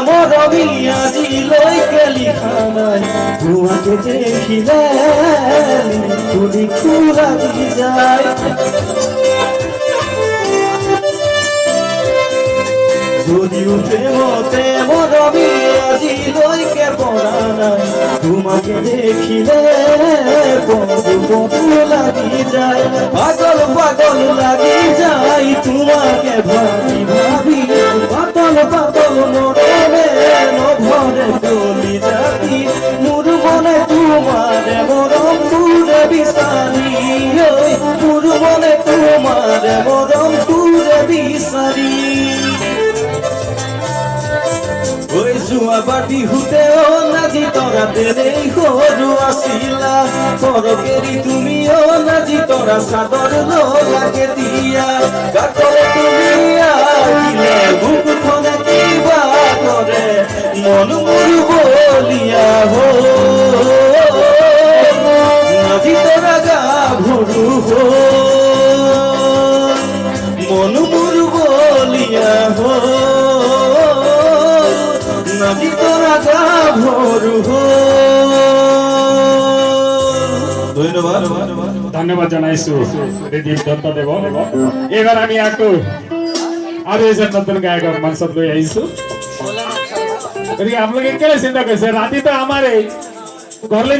মরমি আজি লইকে লিখা নাই তোমাকে দেখিলে খুলি খুলাগি যায় যদিও প্রেমতে মরমি আজি লইকে পড়া নাই তোমাকে দেখিলে বন্ধু বন্ধু লাগি যায় পাগল পাগল লাগি যায় তোমাকে ভাবি ভাবি পাতল পাতল মরমে নভরে গলি যাবি মোর মনে তোমারে মরম পুরে বিচারি মোর মনে তোমারে মরম পুরে বিচারি ওই জুয়াবার বিহুতেও নাজি তোরা দেরেই সৰু আছিলা পৰকেৰি তুমিও নাজি তোৰা চাদৰ লাগে দিয়া কাকলে তুমি আহিলে বুকুখনে কিবা কৰে মন মোৰ বলিয়া নাজি তোৰা গাভৰু মন মোৰ বলিয়া নাজি তোৰা গাভৰু ধন্যবাদ ধন্যবাদ জানাইছো ৰিদীপ দত্তদেব এবাৰ আমি একটু আৰু এজন নতুন গায়কৰ মঞ্চত লৈ আহিছো গতিকে আপোনালোকে কেলে চিন্তা কৰিছে ৰাতি তো আমাৰে ঘৰলৈ